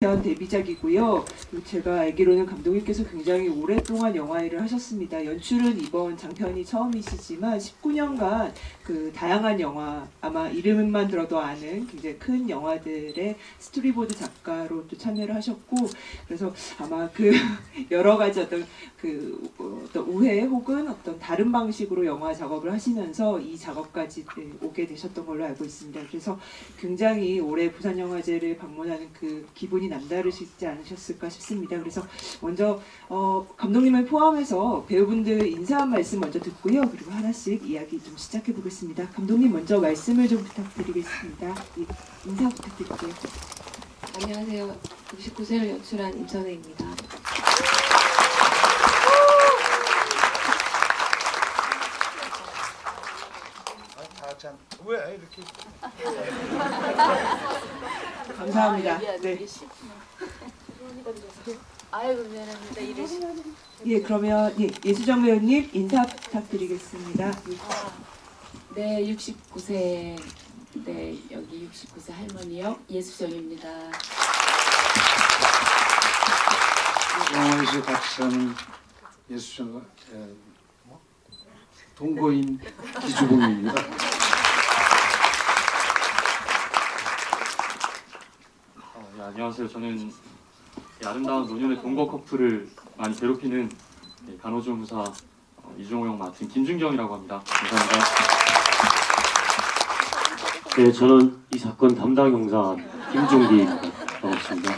데뷔작이고요. 제가 알기로는 감독님께서 굉장히 오랫동안 영화 일을 하셨습니다. 연출은 이번 장편이 처음이시지만 19년간 그 다양한 영화, 아마 이름만 들어도 아는 굉장히 큰 영화들의 스토리보드 작가로 또 참여를 하셨고, 그래서 아마 그 여러 가지 어떤 우회 혹은 어떤 다른 방식으로 영화 작업을 하시면서 이 작업까지 오게 되셨던 걸로 알고 있습니다. 그래서 굉장히 올해 부산영화제를 방문하는 그 기분이 남다르시지 않으셨을까 싶습니다. 그래서 먼저 감독님을 포함해서 배우분들 인사 한 말씀 먼저 듣고요. 그리고 하나씩 이야기 좀 시작해 보겠습니다. 감독님 먼저 말씀을 좀 부탁드리겠습니다. 인사 부탁드릴게요. 안녕하세요. 69세를 연출한 임선혜입니다. 왜 이렇게 감사합니다. 네. 아이고 미안합니다. 이러시. 예, 그러면 예수정 배우님 인사 부탁드리겠습니다. 네, 69세. 네, 여기 69세 할머니요. 예수정입니다. 영화에서 같이 사는 예수정 동거인 기주봉입니다. 네, 안녕하세요. 저는 아름다운 노년의 동거 커플을 많이 괴롭히는 간호조무사 이종호 형 맡은 김준경이라고 합니다. 감사합니다. 네, 저는 이 사건 담당 형사 김종기입니다. 반갑습니다.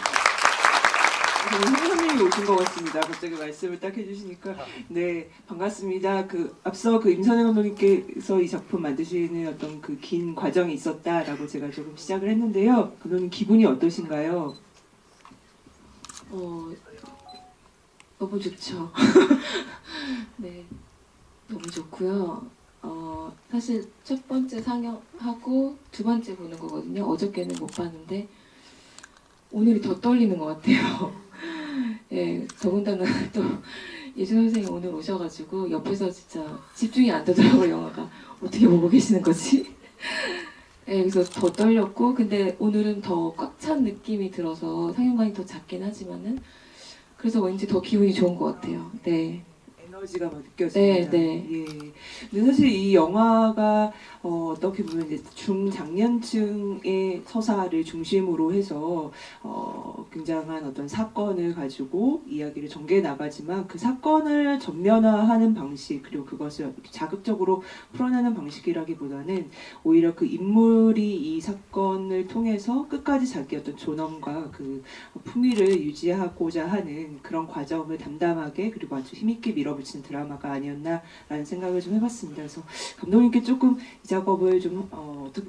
선생님이 오신 것 같습니다. 갑자기 말씀을 딱 해주시니까 네 반갑습니다. 앞서 임선혜 감독님께서 이 작품 만드시는 어떤 그 긴 과정이 있었다라고 제가 조금 시작을 했는데요. 감독님 기분이 어떠신가요? 너무 좋죠. 네, 너무 좋고요. 사실 첫 번째 상영하고 두 번째 보는 거거든요. 어저께는 못 봤는데 오늘이 더 떨리는 것 같아요. 예, 더군다나 또 예준 선생님 오늘 오셔가지고 옆에서 진짜 집중이 안 되더라고요. 영화가 어떻게 보고 계시는 거지? 예, 그래서 더 떨렸고, 근데 오늘은 더 꽉 찬 느낌이 들어서 상영관이 더 작긴 하지만은 그래서 왠지 더 기분이 좋은 것 같아요. 네. 에너지가 막 느껴집니다. 네. 예. 근데 사실 이 영화가 어떻게 보면 이제 중장년층의 서사를 중심으로 해서 굉장한 어떤 사건을 가지고 이야기를 전개해 나가지만 그 사건을 전면화하는 방식 그리고 그것을 자극적으로 풀어내는 방식이라기보다는 오히려 그 인물이 이 사건을 통해서 끝까지 자기 어떤 존엄과 그 품위를 유지하고자 하는 그런 과정을 담담하게 그리고 아주 힘있게 밀어붙이는 드라마가 아니었나라는 생각을 좀 해봤습니다. 그래서 감독님께 조금 이 작업을 좀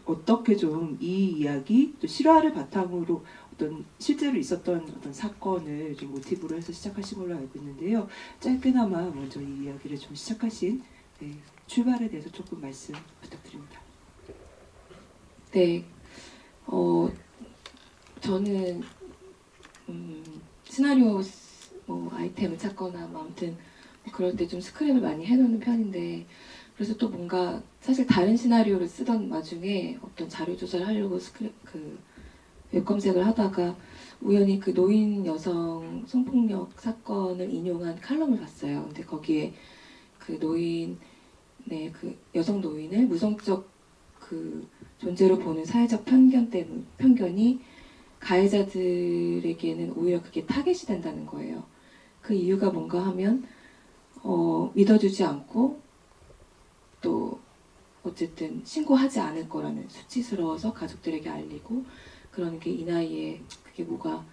어떻게 좀 이 이야기 또 실화를 바탕으로 어떤 실제로 있었던 어떤 사건을 좀 모티브로 해서 시작하신 걸로 알고 있는데요. 짧게나마 먼저 이 이야기를 좀 시작하신 출발에 대해서 조금 말씀 부탁드립니다. 네, 저는 시나리오 아이템을 찾거나 아무튼 그럴 때 좀 스크립을 많이 해놓는 편인데 그래서 또 뭔가 사실 다른 시나리오를 쓰던 와중에 어떤 자료 조사를 하려고 웹 검색을 하다가 우연히 그 노인 여성 성폭력 사건을 인용한 칼럼을 봤어요. 근데 거기에 그 그 여성 노인을 무성적 그 존재로 보는 사회적 편견이 가해자들에게는 오히려 그게 타겟이 된다는 거예요. 그 이유가 뭔가 하면 믿어주지 않고 또 어쨌든 신고하지 않을 거라는 수치스러워서 가족들에게 알리고 그러는 게 이 나이에 그게 뭐가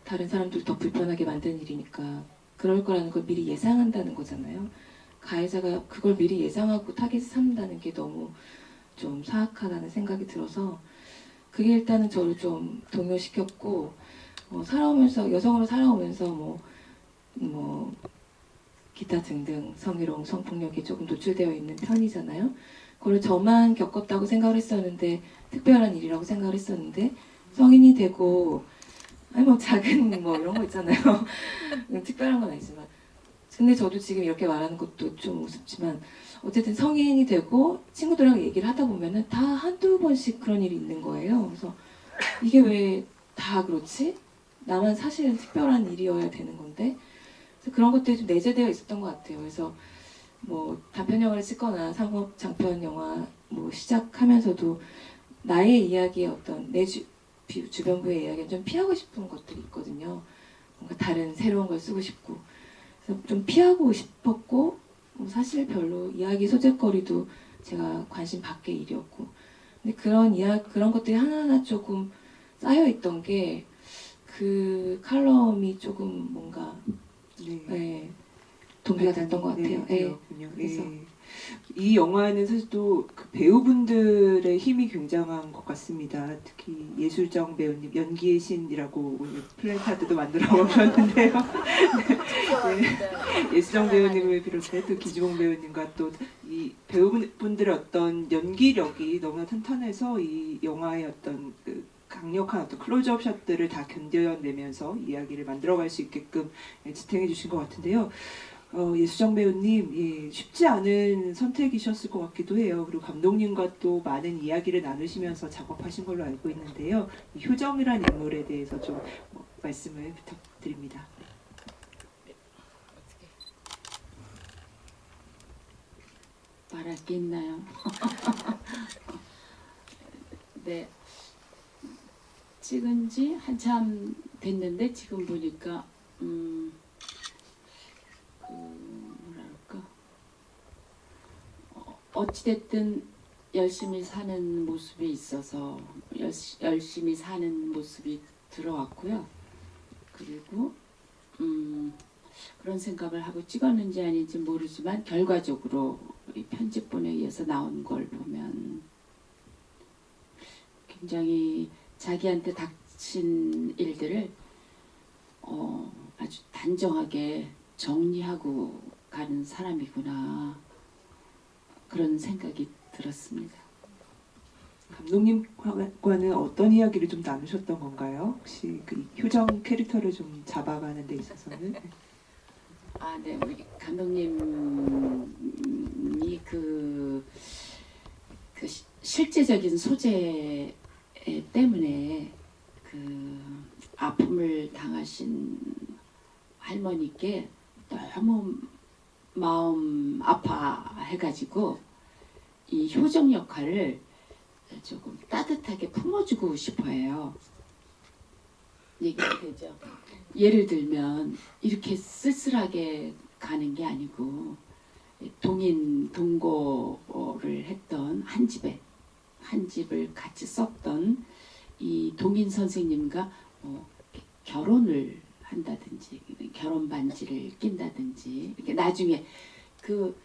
다른 사람들 더 불편하게 만드는 일이니까 그럴 거라는 걸 미리 예상한다는 거잖아요. 가해자가 그걸 미리 예상하고 타겟을 삼는다는 게 너무 좀 사악하다는 생각이 들어서 그게 일단은 저를 좀 동요시켰고 살아오면서 여성으로 살아오면서 뭐 기타 등등 성희롱, 성폭력이 조금 노출되어 있는 편이잖아요. 그걸 저만 겪었다고 생각을 했었는데 특별한 일이라고 생각을 했었는데 성인이 되고 아니 작은 이런 거 있잖아요. 특별한 건 아니지만 근데 저도 지금 이렇게 말하는 것도 좀 우습지만 어쨌든 성인이 되고 친구들하고 얘기를 하다 보면은 다 한두 번씩 그런 일이 있는 거예요. 그래서 이게 왜 다 그렇지? 나만 사실은 특별한 일이어야 되는 건데 그래서 그런 것들이 좀 내재되어 있었던 것 같아요. 그래서 뭐 단편 영화를 찍거나 상업 장편 영화 뭐 시작하면서도 나의 이야기의 어떤 내 주변부의 이야기는 좀 피하고 싶은 것들이 있거든요. 뭔가 다른 새로운 걸 쓰고 싶고 그래서 좀 피하고 싶었고 사실 별로 이야기 소재거리도 제가 관심 밖의 일이었고 근데 그런 것들이 하나하나 조금 쌓여 있던 게 그 칼럼이 조금 뭔가 네. 동기가 됐던 것 같아요. 네. 그렇군요. 그래서 이 영화는 사실 또 그 배우분들의 힘이 굉장한 것 같습니다. 특히 예술정 배우님 연기의 신이라고 오늘 플래카드도 만들어 오셨는데요. 네. 예술정 배우님을 비롯해 또 기주봉 배우님과 또 이 배우분들의 어떤 연기력이 너무나 탄탄해서 이 영화의 어떤 그 강력한 어떤 클로즈업 샷들을 다 견뎌내면서 이야기를 만들어갈 수 있게끔 지탱해 주신 것 같은데요. 예수정 배우님, 예, 쉽지 않은 선택이셨을 것 같기도 해요. 그리고 감독님과 또 많은 이야기를 나누시면서 작업하신 걸로 알고 있는데요. 이 효정이라는 인물에 대해서 좀 말씀을 부탁드립니다. 말할 게 있나요? 네. 찍은 지 한참 됐는데 지금 보니까 뭐랄까 어찌됐든 열심히 사는 모습이 있어서 열심히 사는 모습이 들어왔고요. 그리고 그런 생각을 하고 찍었는지 아닌지 모르지만 결과적으로 이 편집본에 의해서 나온 걸 보면 굉장히 자기한테 닥친 일들을 아주 단정하게 정리하고 가는 사람이구나 그런 생각이 들었습니다. 감독님과는 어떤 이야기를 좀 나누셨던 건가요? 혹시 그 효정 캐릭터를 좀 잡아가는 데 있어서는? 아, 네, 우리 감독님이 그 실제적인 소재 때문에 그 아픔을 당하신 할머니께 너무 마음 아파해가지고 이 효정 역할을 조금 따뜻하게 품어주고 싶어해요. 얘기가 되죠. 예를 들면 이렇게 쓸쓸하게 가는 게 아니고 동고를 했던 한 집을 같이 썼던 이 동인 선생님과 결혼을 한다든지 결혼 반지를 낀다든지 이렇게 나중에 그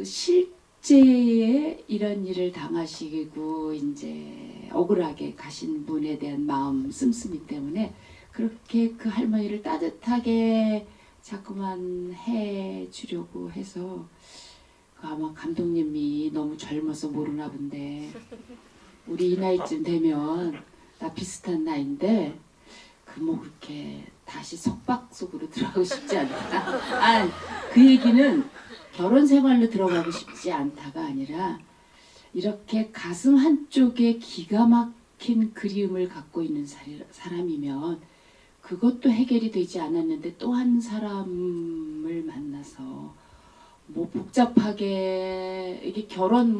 실제에 이런 일을 당하시고 이제 억울하게 가신 분에 대한 마음 씀씀이 때문에 그렇게 그 할머니를 따뜻하게 자꾸만 해주려고 해서 아마 감독님이 너무 젊어서 모르나 본데 우리 이 나이쯤 되면 나 비슷한 나이인데 그 뭐 그렇게 다시 속박 속으로 들어가고 싶지 않다. 그 얘기는 결혼 생활로 들어가고 싶지 않다가 아니라 이렇게 가슴 한쪽에 기가 막힌 그리움을 갖고 있는 사람이면 그것도 해결이 되지 않았는데 또 한 사람을 만나서 뭐 복잡하게 이게 결혼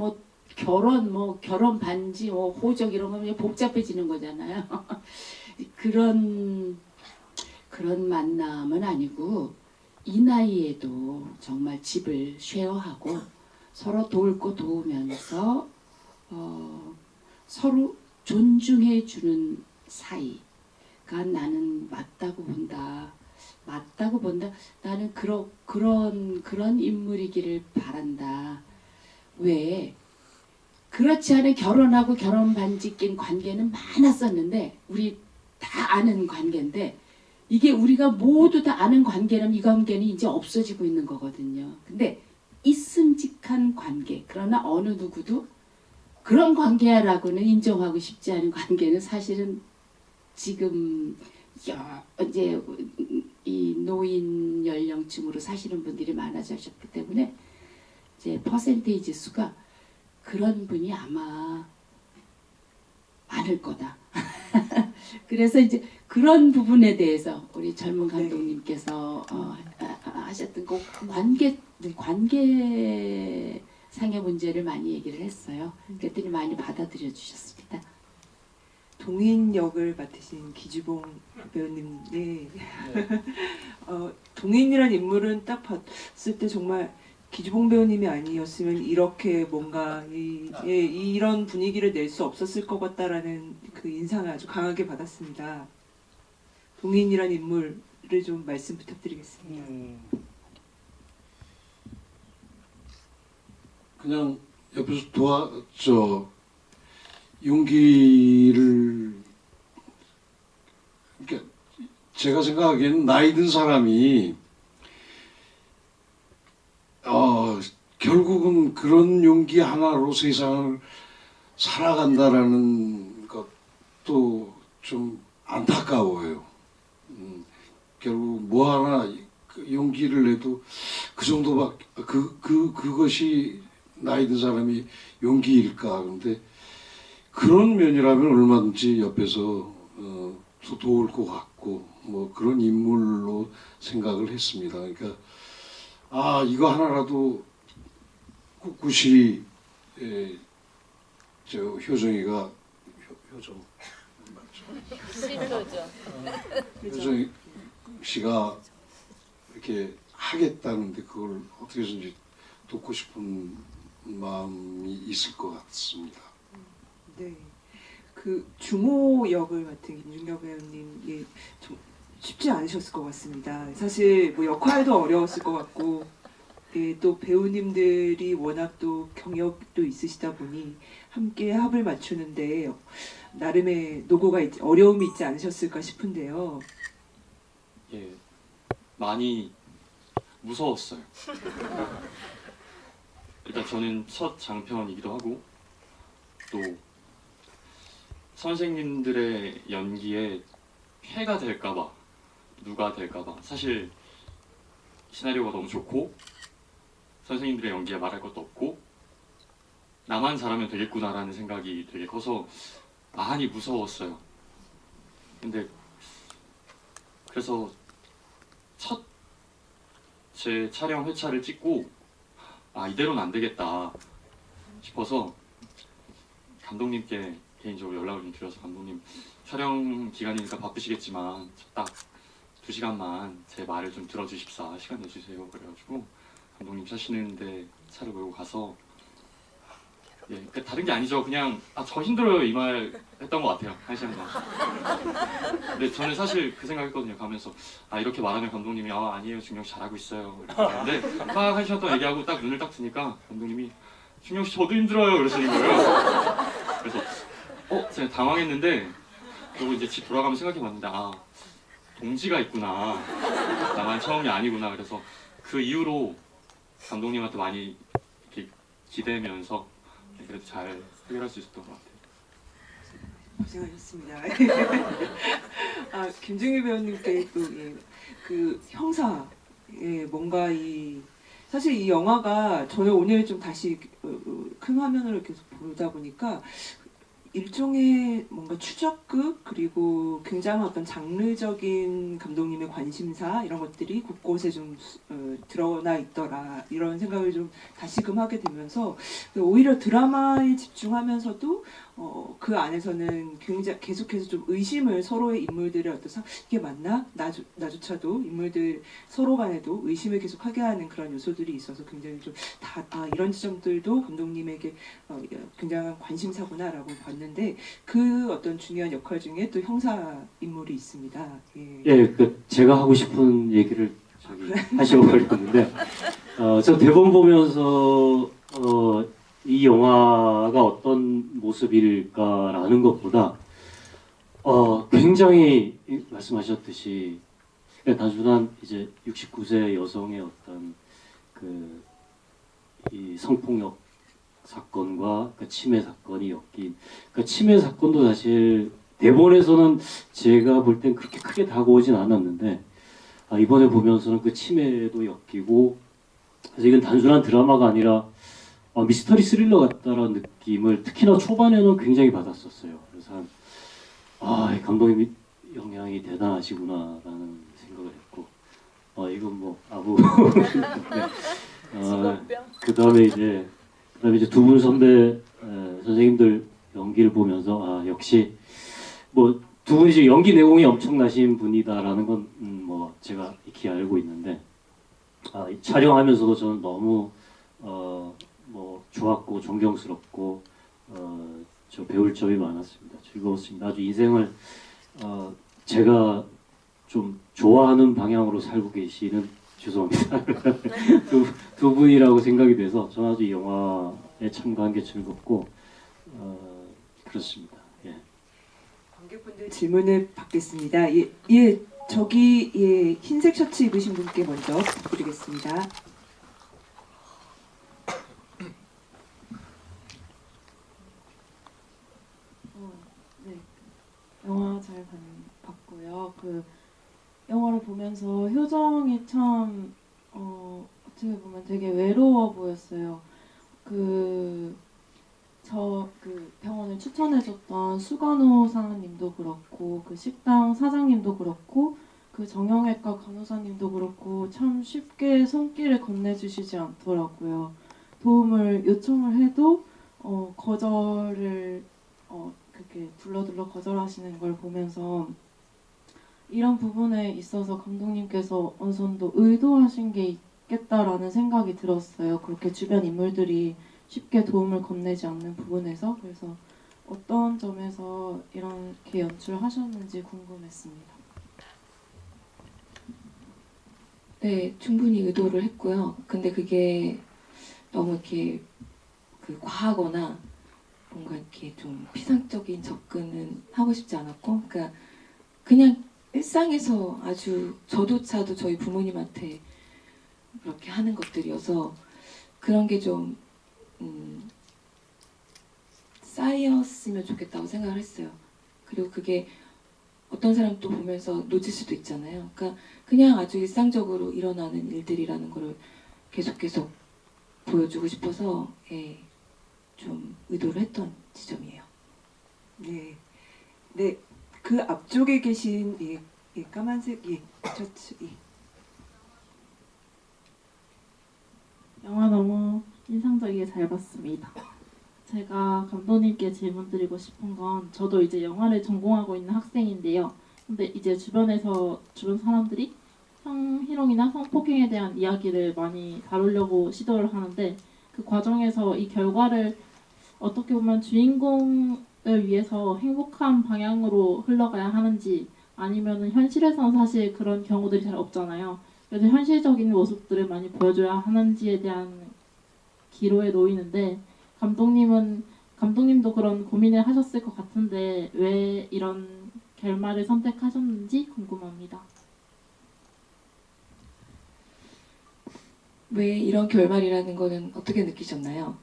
반지 호적 이런 거 복잡해지는 거잖아요. 그런 만남은 아니고 이 나이에도 정말 집을 쉐어하고 서로 도울 거 도우면서 서로 존중해 주는 사이가 나는 맞다고 본다. 나는 그런 인물이기를 바란다. 왜? 그렇지 않은 결혼하고 결혼 반지 낀 관계는 많았었는데 우리 다 아는 관계인데 이게 우리가 모두 다 아는 관계라면 이 관계는 이제 없어지고 있는 거거든요. 근데 있음직한 관계, 그러나 어느 누구도 그런 관계라고는 인정하고 싶지 않은 관계는 사실은 지금 이제 이 노인 연령층으로 사시는 분들이 많아지셨기 때문에 이제 퍼센테이지 수가 그런 분이 아마 많을 거다. 그래서 이제 그런 부분에 대해서 우리 젊은 네. 감독님께서 하셨던 그 네. 관계상의 문제를 많이 얘기를 했어요. 그랬더니 많이 받아들여 주셨습니다. 동인 역을 맡으신 기주봉 배우님, 동인이란 인물은 딱 봤을 때 정말 기주봉 배우님이 아니었으면 이렇게 뭔가 이런 분위기를 낼 수 없었을 것 같다라는 그 인상을 아주 강하게 받았습니다. 동인이란 인물을 좀 말씀 부탁드리겠습니다. 그냥 옆에서 용기를, 그러니까 제가 생각하기에는 나이 든 사람이 결국은 그런 용기 하나로 세상을 살아간다라는 것도 좀 안타까워요. 결국 뭐 하나 용기를 내도 그 정도밖에 그것이 나이 든 사람이 용기일까? 근데 그런 면이라면 얼마든지 옆에서 도울 것 같고 뭐 그런 인물로 생각을 했습니다. 그러니까 이거 하나라도 꿋꿋이 저 효정이가 효정 효정 씨가 이렇게 하겠다는데 그걸 어떻게 해서든지 돕고 싶은 마음이 있을 것 같습니다. 네, 그 주모 역을 맡은 김준경 배우님, 좀 쉽지 않으셨을 것 같습니다. 사실 뭐 역할도 어려웠을 것 같고, 또 배우님들이 워낙 또 경력도 있으시다 보니 함께 합을 맞추는데 나름의 어려움이 있지 않으셨을까 싶은데요. 예, 많이 무서웠어요. 일단 저는 첫 장편이기도 하고 또 선생님들의 연기에 폐가 될까봐, 누가 될까봐. 사실 시나리오가 너무 좋고 선생님들의 연기에 말할 것도 없고 나만 잘하면 되겠구나라는 생각이 되게 커서 많이 무서웠어요. 근데 그래서 첫 제 촬영 회차를 찍고 이대로는 안 되겠다 싶어서 감독님께 개인적으로 연락을 좀 드려서, 감독님 촬영 기간이니까 바쁘시겠지만 딱 2시간만 제 말을 좀 들어주십사, 시간 내주세요. 그래가지고 감독님 사시는데 차를 몰고 가서, 그 다른 게 아니죠. 그냥 저 힘들어요 이 말 했던 것 같아요. 1시간 동안. 근데 저는 사실 그 생각했거든요. 가면서 이렇게 말하면 감독님이 아니에요 준경 씨 잘하고 있어요. 근데 막 1시간 동안 얘기하고 딱 눈을 딱 뜨니까 감독님이 준경 씨 저도 힘들어요 그러시는 거예요. 그래서 제가 당황했는데, 그리고 이제 집 돌아가면서 생각해봤는데 동지가 있구나. 나만 처음이 아니구나. 그래서 그 이후로 감독님한테 많이 이렇게 기대면서 그래도 잘 해결할 수 있었던 것 같아요. 고생하셨습니다. 김중희 배우님께 그 형사, 뭔가 사실 이 영화가 저는 오늘 좀 다시 큰 화면으로 계속 보다 보니까 일종의 뭔가 추적극, 그리고 굉장한 어떤 장르적인 감독님의 관심사, 이런 것들이 곳곳에 좀 드러나 있더라, 이런 생각을 좀 다시금 하게 되면서 오히려 드라마에 집중하면서도 그 안에서는 굉장히 계속해서 좀 의심을, 서로의 인물들의 어떤 이게 맞나? 나조차도 인물들 서로 간에도 의심을 계속하게 하는 그런 요소들이 있어서 굉장히 좀 이런 지점들도 감독님에게 굉장한 관심사구나라고 봤는데, 그 어떤 중요한 역할 중에 또 형사 인물이 있습니다. 제가 하고 싶은 얘기를 하셔버렸는데, 저 대본 보면서 이 영화가 어떤 모습일까라는 것보다 굉장히 말씀하셨듯이 단순한 이제 69세 여성의 어떤 이 성폭력 사건과 치매 사건이 엮인, 치매 사건도 사실 대본에서는 제가 볼 땐 그렇게 크게 다가오진 않았는데 이번에 보면서는 그 치매도 엮이고, 그래서 이건 단순한 드라마가 아니라 미스터리 스릴러 같다라는 느낌을 특히나 초반에는 굉장히 받았었어요. 그래서 이 감독님 영향이 대단하시구나라는 생각을 했고, 이건 뭐 아무 그다음에 이제 두 분 선배 선생님들 연기를 보면서 역시 뭐 두 분이 연기 내공이 엄청나신 분이다라는 건 뭐 제가 익히 알고 있는데, 이 촬영하면서도 저는 너무 뭐 좋았고 존경스럽고 저 배울 점이 많았습니다. 즐거웠습니다. 아주 인생을 제가 좀 좋아하는 방향으로 살고 계시는, 죄송합니다. 두 분이라고 생각이 돼서 저는 아주 이 영화에 참가한 게 즐겁고 그렇습니다. 예. 관객분들 질문을 받겠습니다. 예, 저기 흰색 셔츠 입으신 분께 먼저 부탁드리겠습니다. 네, 영화 잘 봤고요. 그 영화를 보면서 효정이 참 어떻게 보면 되게 외로워 보였어요. 그 병원을 추천해줬던 수간호 사장님도 그렇고, 그 식당 사장님도 그렇고, 그 정형외과 간호사님도 그렇고 참 쉽게 손길을 건네주시지 않더라고요. 도움을 요청을 해도 거절을 그렇게 둘러둘러 거절하시는 걸 보면서 이런 부분에 있어서 감독님께서 어느 정도 의도하신 게 있겠다라는 생각이 들었어요. 그렇게 주변 인물들이 쉽게 도움을 건네지 않는 부분에서. 그래서 어떤 점에서 이렇게 연출하셨는지 궁금했습니다. 네, 충분히 의도를 했고요. 근데 그게 너무 이렇게 과하거나 뭔가 이렇게 좀 피상적인 접근은 하고 싶지 않았고, 그러니까 그냥 일상에서 아주 저조차도 저희 부모님한테 그렇게 하는 것들이어서 그런 게 좀 쌓였으면 좋겠다고 생각을 했어요. 그리고 그게 어떤 사람 또 보면서 놓칠 수도 있잖아요. 그러니까 그냥 아주 일상적으로 일어나는 일들이라는 거를 계속 보여주고 싶어서 좀 의도를 했던 지점이에요. 네, 그 앞쪽에 계신 까만색 셔츠. 영화 너무 인상적이게 잘 봤습니다. 제가 감독님께 질문드리고 싶은 건, 저도 이제 영화를 전공하고 있는 학생인데요. 근데 이제 주변 사람들이 성희롱이나 성폭행에 대한 이야기를 많이 다루려고 시도를 하는데, 그 과정에서 이 결과를 어떻게 보면 주인공을 위해서 행복한 방향으로 흘러가야 하는지, 아니면은 현실에서는 사실 그런 경우들이 잘 없잖아요. 그래서 현실적인 모습들을 많이 보여줘야 하는지에 대한 기로에 놓이는데, 감독님도 그런 고민을 하셨을 것 같은데 왜 이런 결말을 선택하셨는지 궁금합니다. 왜 이런 결말이라는 거는 어떻게 느끼셨나요?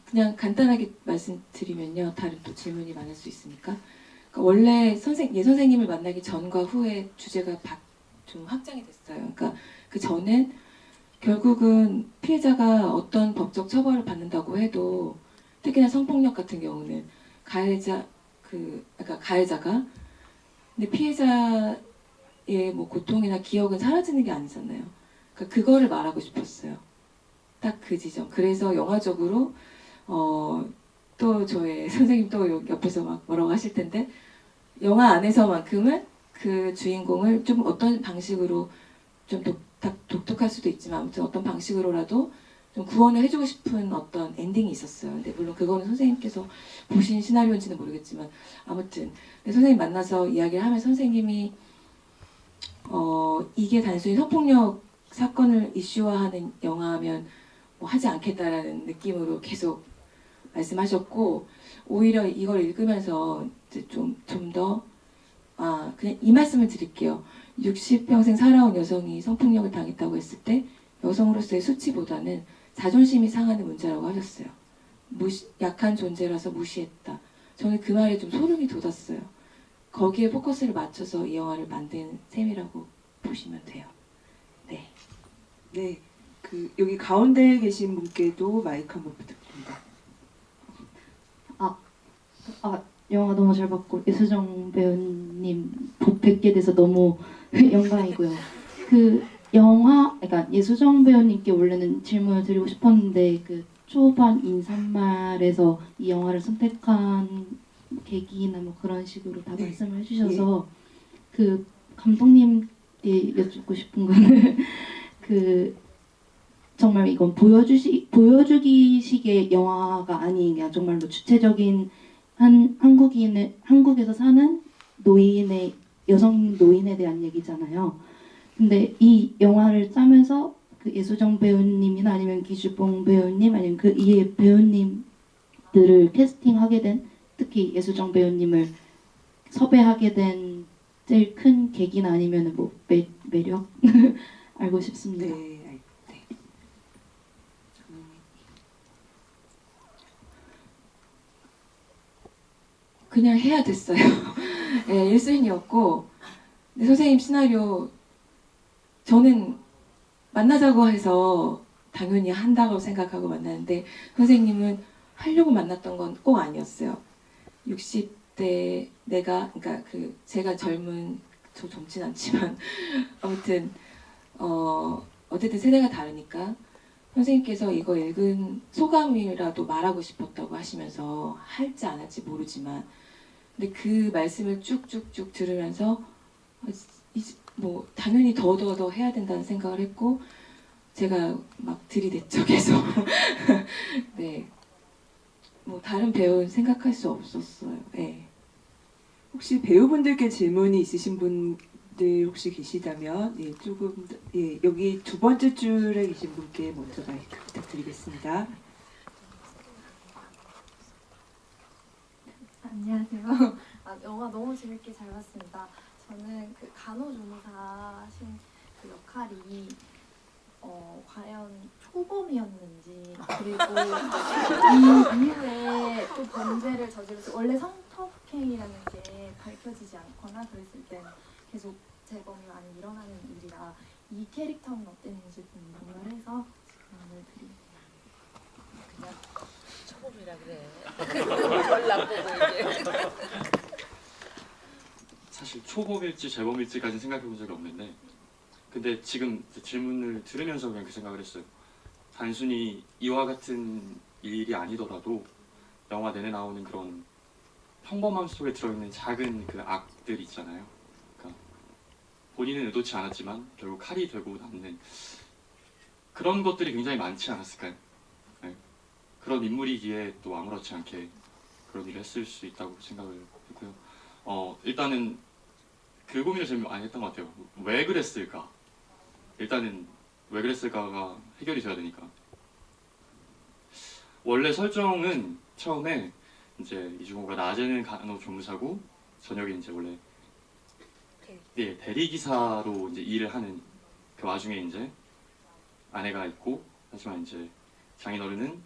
그냥 간단하게 말씀드리면요. 다른 또 질문이 많을 수 있으니까. 그러니까 원래 선생님을 만나기 전과 후에 주제가 좀 확장이 됐어요. 그러니까 그 전엔 결국은 피해자가 어떤 법적 처벌을 받는다고 해도, 특히나 성폭력 같은 경우는 가해자가 근데 피해자의 뭐 고통이나 기억은 사라지는 게 아니잖아요. 그러니까 그거를 말하고 싶었어요. 딱 그 지점. 그래서 영화적으로 또 저의 선생님 또 옆에서 막 뭐라고 하실 텐데, 영화 안에서만큼은 그 주인공을 좀 어떤 방식으로 좀 독특할 수도 있지만 아무튼 어떤 방식으로라도 좀 구원을 해주고 싶은 어떤 엔딩이 있었어요. 근데 물론 그거는 선생님께서 보신 시나리오인지는 모르겠지만 아무튼 선생님 만나서 이야기를 하면 선생님이 이게 단순히 성폭력 사건을 이슈화하는 영화면 뭐 하지 않겠다라는 느낌으로 계속 말씀하셨고, 오히려 이걸 읽으면서 이제 좀 더 그냥 이 말씀을 드릴게요. 60평생 살아온 여성이 성폭력을 당했다고 했을 때 여성으로서의 수치보다는 자존심이 상하는 문제라고 하셨어요. 약한 존재라서 무시했다. 저는 그 말에 좀 소름이 돋았어요. 거기에 포커스를 맞춰서 이 영화를 만든 셈이라고 보시면 돼요. 네. 네, 그 여기 가운데에 계신 분께도 마이크 한번 부탁드립니다. 영화 너무 잘 봤고 예수정 배우님 뵙게 돼서 너무 영광이고요. 그 영화, 그러니까 예수정 배우님께 원래는 질문을 드리고 싶었는데 그 초반 인사말에서 이 영화를 선택한 계기나 뭐 그런 식으로 다 네. 말씀을 해주셔서 그 감독님께 여쭙고 싶은 거는 그 정말 이건 보여주기식의 영화가 아닌 그냥 정말로 주체적인 한국에서 사는 노인의 여성 노인에 대한 얘기잖아요. 근데 이 영화를 짜면서 그 예수정 배우님이나 아니면 기주봉 배우님 아니면 그 이해 배우님들을 캐스팅하게 된, 특히 예수정 배우님을 섭외하게 된 제일 큰 계기나 아니면 뭐 매력 알고 싶습니다. 네. 네. 그냥 해야 됐어요. 네, 1순위였고 근데 선생님 시나리오 저는 만나자고 해서 당연히 한다고 생각하고 만났는데 선생님은 하려고 만났던 건 꼭 아니었어요. 60대 내가, 그러니까 그 제가 저 젊진 않지만 아무튼 어쨌든 세대가 다르니까 선생님께서 이거 읽은 소감이라도 말하고 싶었다고 하시면서 할지 안 할지 모르지만 근데 그 말씀을 쭉쭉쭉 들으면서 뭐 당연히 더 해야 된다는 생각을 했고 제가 막 들이댔죠 계속. 네. 뭐 다른 배우 생각할 수 없었어요. 네. 혹시 배우분들께 질문이 있으신 분들 혹시 계시다면 조금 여기 두 번째 줄에 계신 분께 먼저 마이크 부탁드리겠습니다. 안녕하세요. 영화 너무 재밌게 잘 봤습니다. 저는 그 간호조무사 하신 그 역할이 과연 초범이었는지 그리고 이 이후에 또 범죄를 저질러서 원래 성폭행이라는 게 밝혀지지 않거나 그랬을 땐 계속 재범이 많이 일어나는 일이라 이 캐릭터는 어땠는지 궁금을 해서 질문을 드립니다. 그냥 초범이라 그래. 덜 나쁘고 이제. 사실 초범일지 재범일지까지는 생각해 본 적이 없는데 근데 지금 질문을 들으면서 그냥 그 생각을 했어요. 단순히 이와 같은 일이 아니더라도 영화 내내 나오는 그런 평범함 속에 들어있는 작은 그 악들 있잖아요. 그러니까 본인은 의도치 않았지만 결국 칼이 되고 남는 그런 것들이 굉장히 많지 않았을까요? 네. 그런 인물이기에 또 아무렇지 않게 그런 일을 했을 수 있다고 생각을 했고요. 일단은 그 고민을 제일 많이 했던 것 같아요. 왜 그랬을까? 일단은 왜 그랬을까가 해결이 돼야 되니까. 원래 설정은 처음에 이제 이중호가 낮에는 간호조무사고 저녁에 이제 원래 대리기사로 이제 일을 하는 그 와중에 이제 아내가 있고 하지만 이제 장인어른은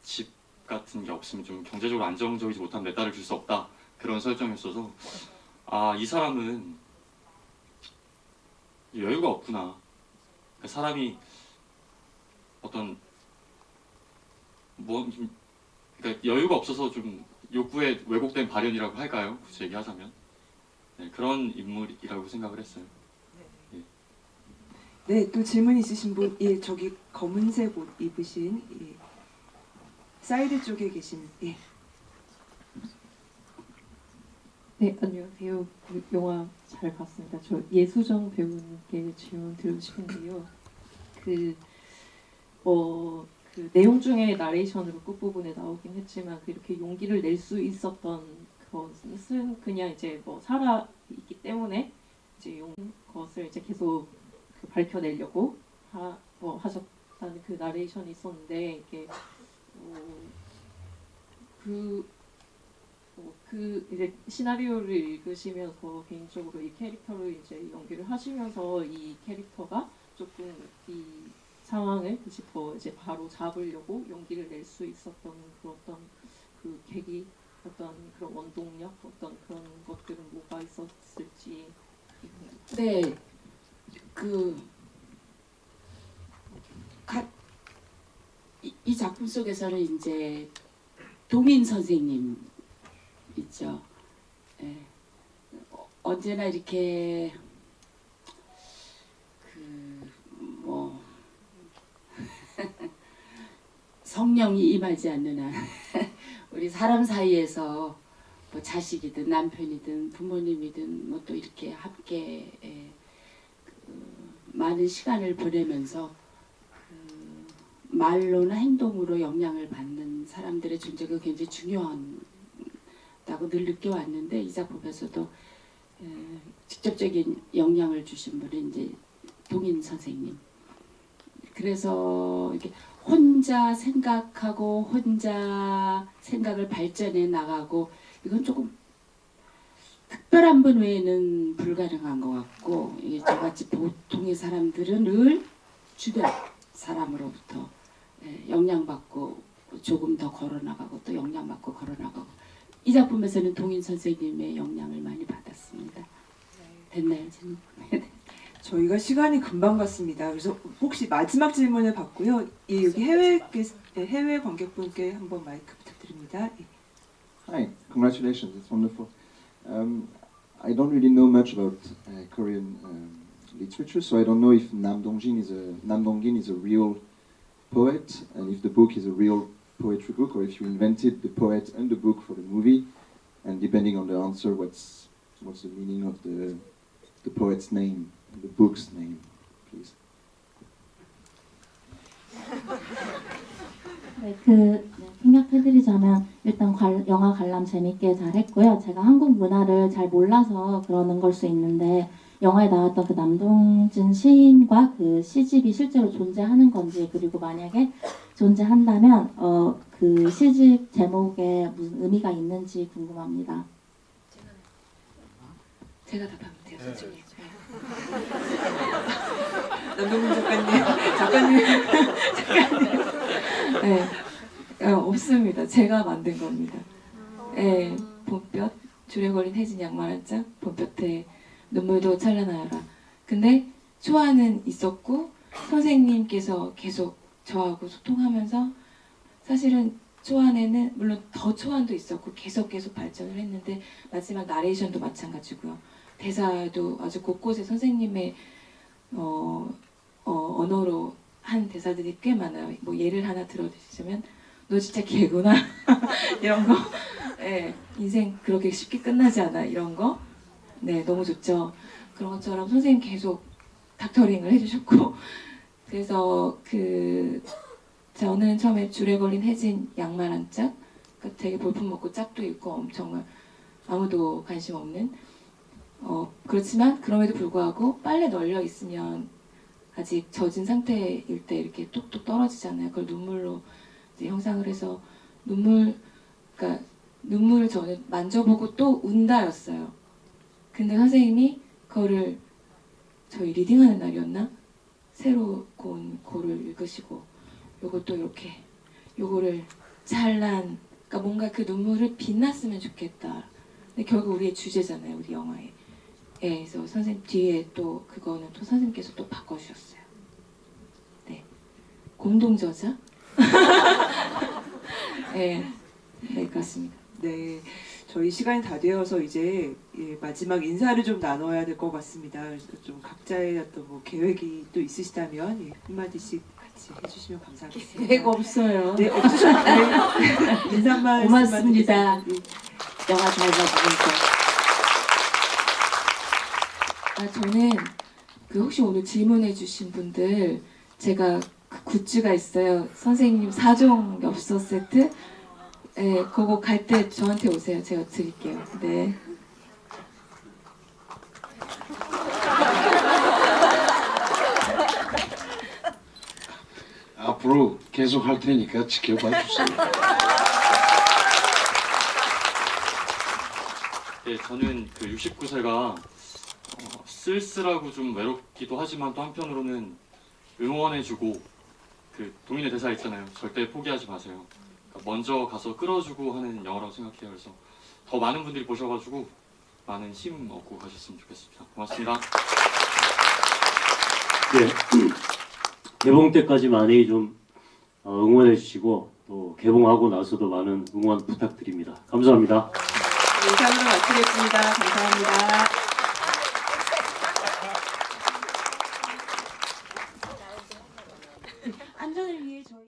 집 같은 게 없으면 좀 경제적으로 안정적이지 못하면 내 딸을 줄 수 없다 그런 설정이었어서 이 사람은 여유가 없구나. 그러니까 사람이 어떤 그러니까 여유가 없어서 좀 욕구에 왜곡된 발현이라고 할까요? 굳이 얘기하자면 그런 인물이라고 생각을 했어요. 네, 또 질문 있으신 분, 저기 검은색 옷 입으신 사이드 쪽에 계신 네, 안녕하세요. 영화 잘 봤습니다. 저 예수정 배우님께 질문 드리고 싶은데요. 그 내용 중에 나레이션으로 끝부분에 나오긴 했지만 이렇게 용기를 낼 수 있었던 것은 그냥 이제 뭐 살아있기 때문에 이제 것을 이제 계속 밝혀내려고 하셨다는 그 나레이션이 있었는데 이게 이제 시나리오를 읽으시면서 개인적으로 이 캐릭터를 이제 연기를 하시면서 이 캐릭터가 조금 이 상황을 더 이제 바로 잡으려고 용기를 낼 수 있었던 그 어떤 그 계기, 어떤 그런 원동력, 어떤 그런 것들은 뭐가 있었을지. 네, 그 이 작품 속에서는 이제 동인 선생님 있죠. 예. 언제나 이렇게 뭐 성령이 임하지 않는 한 우리 사람 사이에서 뭐 자식이든 남편이든 부모님이든 뭐 또 이렇게 함께 많은 시간을 보내면서 말로나 행동으로 영향을 받는 사람들의 존재가 굉장히 중요하다고 늘 느껴왔는데 이 작품에서도 직접적인 영향을 주신 분은 이제 동인 선생님. 그래서 이렇게 혼자 생각하고 혼자 생각을 발전해 나가고 이건 조금 특별한 분 외에는 불가능한 것 같고 이게 저같이 보통의 사람들은 늘 주변 사람으로부터 영향받고 조금 더 걸어나가고 또 영향받고 걸어나가고 이 작품에서는 동인 선생님의 영향을 많이 받았습니다. 됐나요, 지금? 저희가 시간이 금방 갔습니다. 그래서 혹시 마지막 질문을 받고요. 여기 해외 관객분께 한번 마이크 부탁드립니다. Hi, congratulations, it's wonderful. I don't really know much about Korean literature, so I don't know if Nam Dong-gin is a real poet, and if the book is a real poetry book, or if you invented the poet and the book for the movie, and depending on the answer, what's the meaning of the poet's name, the book's name, please. 생각해드리자면 일단 영화 관람 재밌게 잘했고요. 제가 한국 문화를 잘 몰라서 그러는 걸 수 있는데 영화에 나왔던 그 남동진 시인과 그 시집이 실제로 존재하는 건지 그리고 만약에 존재한다면 그 시집 제목에 무슨 의미가 있는지 궁금합니다. 제가 답하면 돼요, 솔직히. 남동민 작가님. 네, 없습니다. 제가 만든 겁니다. 네, 봄볕, 줄에 걸린 혜진 양말 한 짝, 봄볕에 눈물도 찬란하여라. 근데 초안은 있었고 선생님께서 계속 저하고 소통하면서 사실은 초안에는 물론 더 초안도 있었고 계속 발전을 했는데 마지막 나레이션도 마찬가지고요. 대사도 아주 곳곳에 선생님의 언어로 한 대사들이 꽤 많아요. 뭐 예를 하나 들어주시면 너 진짜 개구나 이런 거. 네, 인생 그렇게 쉽게 끝나지 않아 이런 거. 네, 너무 좋죠. 그런 것처럼 선생님 계속 닥터링을 해주셨고 그래서 저는 처음에 줄에 걸린 혜진 양말 한 짝, 그러니까 되게 볼품없고 짝도 있고 엄청 아무도 관심 없는 그렇지만 그럼에도 불구하고 빨래 널려 있으면 아직 젖은 상태일 때 이렇게 뚝뚝 떨어지잖아요. 그걸 눈물로 이제 형상을 해서 그러니까 눈물을 저는 만져보고 또 운다였어요. 근데 선생님이 그거를 저희 리딩하는 날이었나? 새로 고운 고를 읽으시고 요것도 이렇게 요거를 잘난 그러니까 뭔가 그 눈물을 빛났으면 좋겠다. 근데 결국 우리의 주제잖아요, 우리 영화에. 예, 그래서 선생님 뒤에 또 그거는 또 선생님께서 또 바꿔주셨어요. 네, 공동 저자. 네, 네 그렇습니다. 네, 저희 시간이 다 되어서 이제 마지막 인사를 좀 나눠야 될 것 같습니다. 그래서 좀 각자의 어떤 뭐 계획이 또 있으시다면 한마디씩 같이 해주시면 감사하겠습니다. 계획 없어요. 네, 없으셨나요? 인사만 고맙습니다. 말씀드리겠습니다. 영화 잘 봐주셔서. 저는 혹시 오늘 질문해주신 분들 제가 그 굿즈가 있어요. 선생님 4종 엽서 세트. 네, 그거 갈 때 저한테 오세요. 제가 드릴게요. 네. 앞으로 계속 할 테니까 지켜봐 주세요. 네, 저는 그 69세가 쓸쓸하고 좀 외롭기도 하지만 또 한편으로는 응원해주고 그 동인의 대사 있잖아요. 절대 포기하지 마세요. 그러니까 먼저 가서 끌어주고 하는 영화라고 생각해요. 그래서 더 많은 분들이 보셔가지고 많은 힘 얻고 가셨으면 좋겠습니다. 고맙습니다. 네. 개봉 때까지 많이 좀 응원해 주시고 또 개봉하고 나서도 많은 응원 부탁드립니다. 감사합니다. 이상으로 마치겠습니다. 감사합니다. 안전을 위해 저희